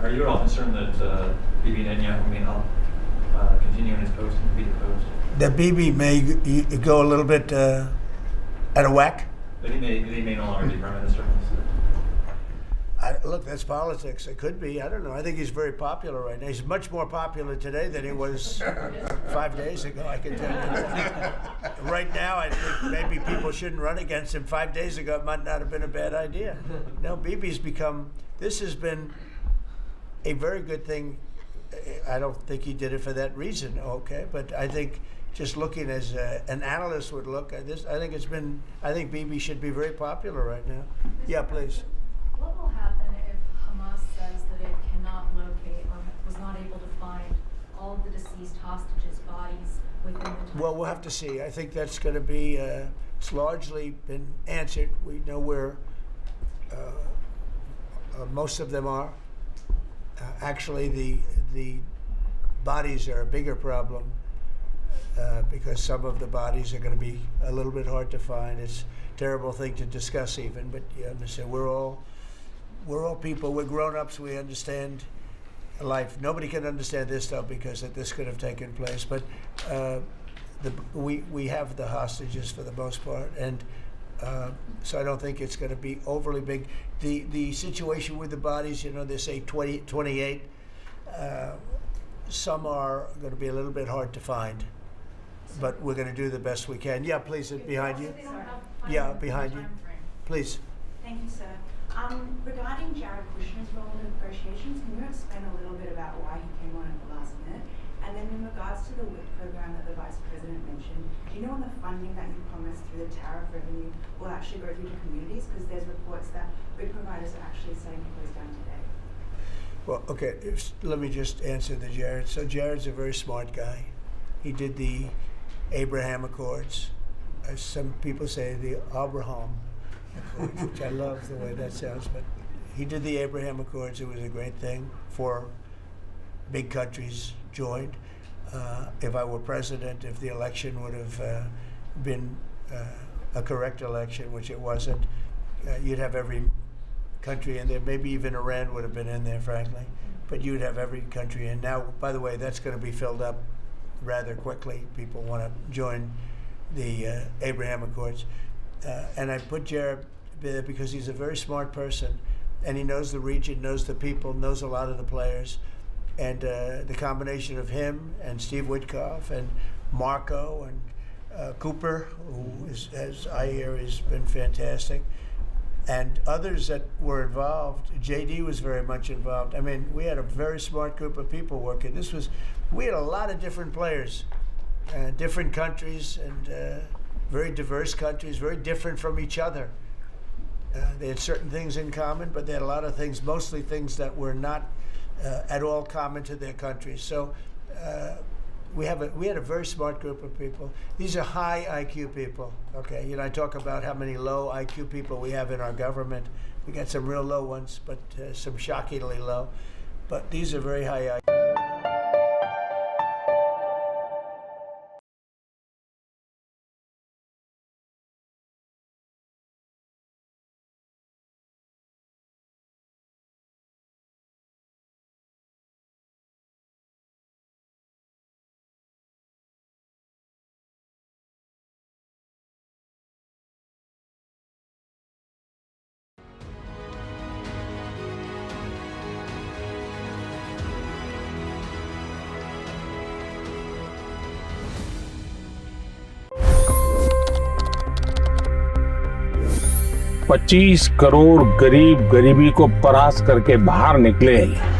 Are you at all concerned that Bibi Netanyahu may not continue in his post and be deposed? That Bibi may go a little bit out of whack? That he may no longer be Prime Minister? Look, that's politics. It could be. I don't know. I think he's very popular right now. He's much more popular today than he was 5 days ago, I can tell you. Right now, I think maybe people shouldn't run against him. 5 days ago, it might not have been a bad idea. No, Bibi's become, this has been a very good thing. I don't think he did it for that reason, okay? But I think just looking as an analyst would look at this, I think Bibi should be very popular right now. Yeah, please. What will happen if Hamas says that it cannot locate or was not able to find all of the deceased hostages' bodies within the time? Well, we'll have to see. I think that's going to be, it's largely been answered. We know where most of them are. Actually, the bodies are a bigger problem because some of the bodies are going to be a little bit hard to find. It's a terrible thing to discuss even, but you understand, we're all people, we're grown-ups, we understand life. Nobody can understand this stuff because this could have taken place, but we have the hostages for the most part, and so I don't think it's going to be overly big. The situation with the bodies, you know, they say 28. Some are going to be a little bit hard to find, but we're going to do the best we can. Yeah, please, behind you. Yeah, behind you. Please. Thank you, sir. Regarding Jared Kushner's role in negotiations, can you explain a little bit about why he came on at the last minute? And then in regards to the WIC program that the Vice President mentioned, do you know when the funding that you promised through the tariff revenue will actually go through to communities? Because there's reports that WIC providers are actually saying it goes down today. Well, okay, let me just answer the Jared. So Jared's a very smart guy. He did the Abraham Accords. As some people say, the Abraham Accords, which I love the way that sounds, but he did the Abraham Accords. It was a great thing. 4 big countries joined. If I were president, if the election would have been a correct election, which it wasn't, you'd have every country in there. Maybe even Iran would have been in there, frankly. But you'd have every country in. Now, by the way, that's going to be filled up rather quickly. People want to join the Abraham Accords. And I put Jared there because he's a very smart person, and he knows the region, knows the people, knows a lot of the players. And the combination of him and Steve Witkoff and Marco and Cooper, who is, as I hear, has been fantastic, and others that were involved. JD was very much involved. I mean, we had a very smart group of people working. We had a lot of different players, different countries, and very diverse countries, very different from each other. They had certain things in common, but they had a lot of things, mostly things that were not at all common to their countries. So we had a very smart group of people. These are high IQ people. Okay, you know, I talk about how many low IQ people we have in our government. We got some real low ones, but some shockingly low. But these are very high IQ. $25 crore गरीब गरीबी को परास्त करके बाहर निकले।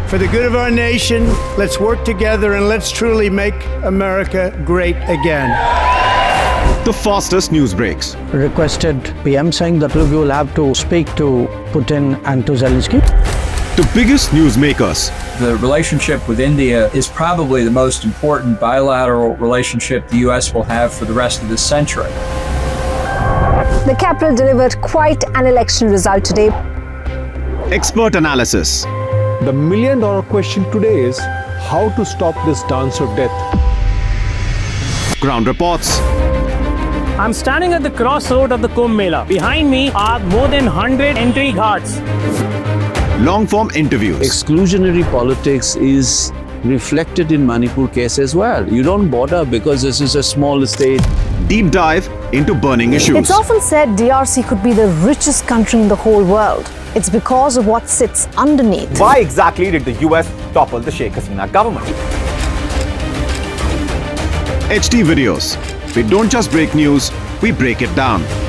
For the good of our nation, let's work together and let's truly make America great again. The fastest news breaks. Requested PM saying that look, you will have to speak to Putin and to Zelensky. The biggest newsmakers. The relationship with India is probably the most important bilateral relationship the U.S. will have for the rest of this century. The capital delivered quite an election result today. Expert analysis. The million-dollar question today is how to stop this dance of death. Ground reports. I'm standing at the crossroad of the Kumbh Mela. Behind me are more than 100 entry ghats. long-form interviews, Exclusionary politics is reflected in Manipur case as well. You don't bother because this is a small state. deep dive into burning issues. It's often said DRC could be the richest country in the whole world. It's because of what sits underneath. Why exactly did the US topple the Sheikh Hasina government? HT videos. We don't just break news, we break it down.